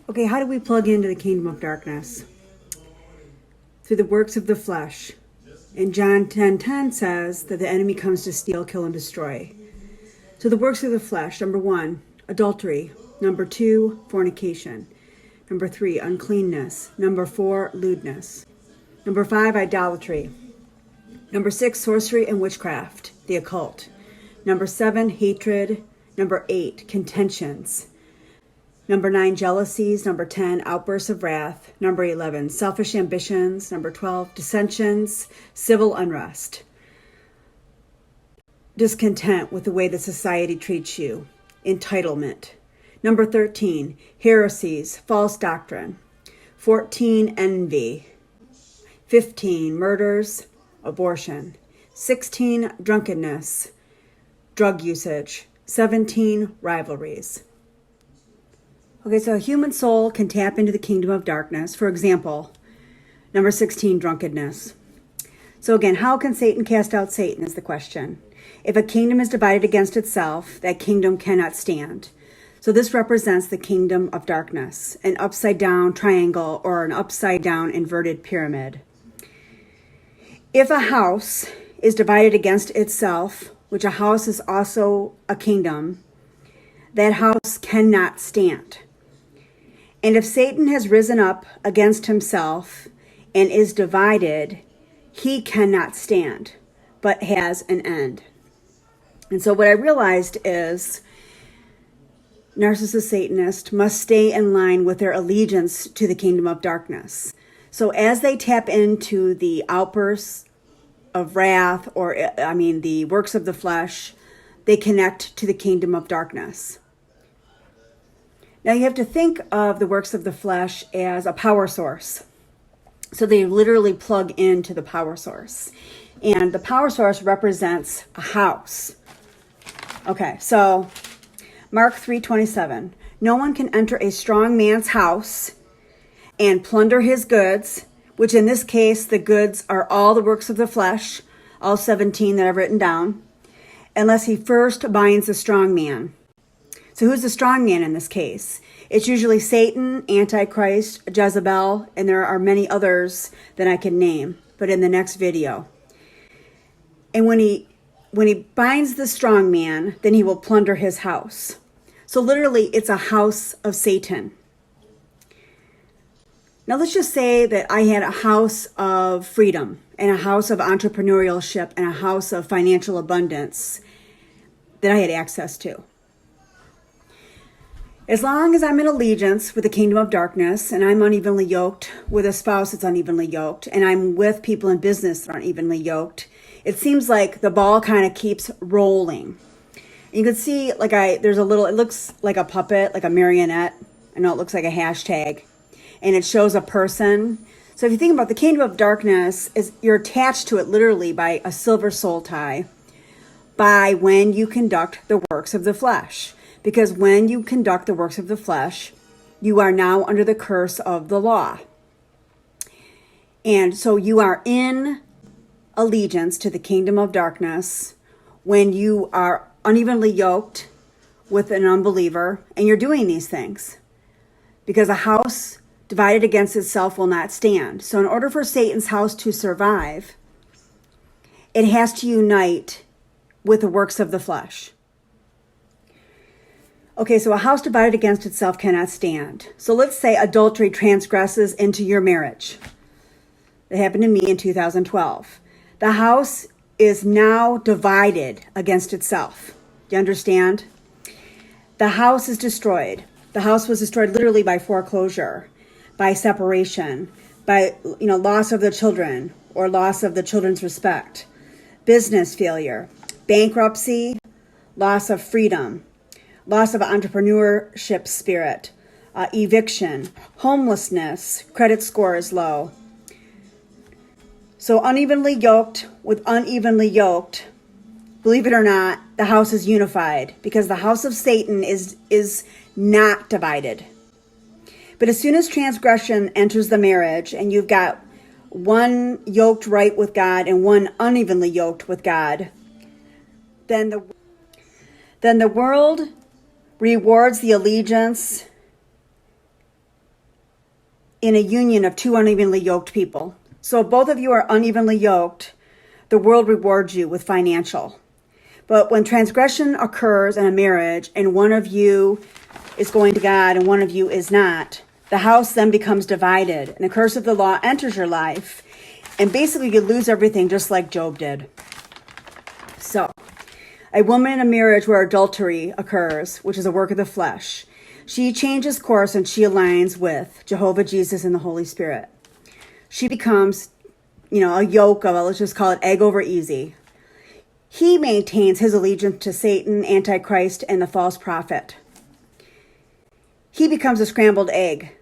Okay, how do we plug into the kingdom of darkness? Through the works of the flesh. And John 10:10 says that the enemy comes to steal, kill, and destroy. So the works of the flesh, number 1, adultery. Number 2, fornication. Number 3, uncleanness. Number 4, lewdness. Number 5, idolatry. Number 6, sorcery and witchcraft, the occult. Number 7, hatred. Number 8, contentions. Number 9, jealousies. Number 10, outbursts of wrath. Number 11, selfish ambitions. Number 12, dissensions, civil unrest. Discontent with the way that society treats you. Entitlement. Number 13, heresies, false doctrine. 14, envy. 15, murders, abortion. 16, drunkenness, drug usage. 17, rivalries. Okay, so a human soul can tap into the kingdom of darkness. For example, number 16, drunkenness. So again, how can Satan cast out Satan is the question. If a kingdom is divided against itself, that kingdom cannot stand. So this represents the kingdom of darkness, an upside down triangle or an upside down inverted pyramid. If a house is divided against itself, which a house is also a kingdom, that house cannot stand. And if Satan has risen up against himself and is divided, he cannot stand, but has an end. And so what I realized is narcissist Satanists must stay in line with their allegiance to the kingdom of darkness. So as they tap into the outbursts of wrath, or the works of the flesh, they connect to the kingdom of darkness. Now you have to think of the works of the flesh as a power source. So they literally plug into the power source. And the power source represents a house. Okay, so Mark 3:27. No one can enter a strong man's house and plunder his goods, which in this case, the goods are all the works of the flesh, all 17 that I've written down, unless he first binds the strong man. So who's the strong man in this case? It's usually Satan, Antichrist, Jezebel, and there are many others that I can name, but in the next video. And when he binds the strong man, then he will plunder his house. So literally, it's a house of Satan. Now let's just say that I had a house of freedom and a house of entrepreneurship and a house of financial abundance that I had access to. As long as I'm in allegiance with the kingdom of darkness and I'm unevenly yoked with a spouse that's unevenly yoked and I'm with people in business that aren't evenly yoked, it seems like the ball kind of keeps rolling. You can see it looks like a puppet, like a marionette. I know it looks like a hashtag and it shows a person. So if you think about the kingdom of darkness, you're attached to it literally by a silver soul tie by when you conduct the works of the flesh. Because when you conduct the works of the flesh, you are now under the curse of the law. And so you are in allegiance to the kingdom of darkness when you are unevenly yoked with an unbeliever and you're doing these things. Because a house divided against itself will not stand. So in order for Satan's house to survive, it has to unite with the works of the flesh. Okay, so a house divided against itself cannot stand. So let's say adultery transgresses into your marriage. That happened to me in 2012. The house is now divided against itself. Do you understand? The house is destroyed. The house was destroyed literally by foreclosure, by separation, by loss of the children or loss of the children's respect, business failure, bankruptcy, loss of freedom, loss of entrepreneurship spirit, eviction, homelessness, credit score is low. So unevenly yoked with unevenly yoked, believe it or not, the house is unified because the house of Satan is not divided. But as soon as transgression enters the marriage and you've got one yoked right with God and one unevenly yoked with God, then the world rewards the allegiance in a union of two unevenly yoked people. So if both of you are unevenly yoked, the world rewards you with financial. But when transgression occurs in a marriage and one of you is going to God and one of you is not, the house then becomes divided and the curse of the law enters your life. And basically you lose everything just like Job did. So, a woman in a marriage where adultery occurs, which is a work of the flesh, she changes course and she aligns with Jehovah, Jesus, and the Holy Spirit. She becomes, a yoke of, let's just call it egg over easy. He maintains his allegiance to Satan, Antichrist, and the false prophet. He becomes a scrambled egg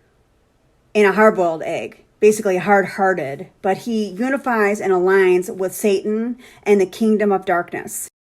and a hard-boiled egg, basically hard-hearted, but he unifies and aligns with Satan and the kingdom of darkness.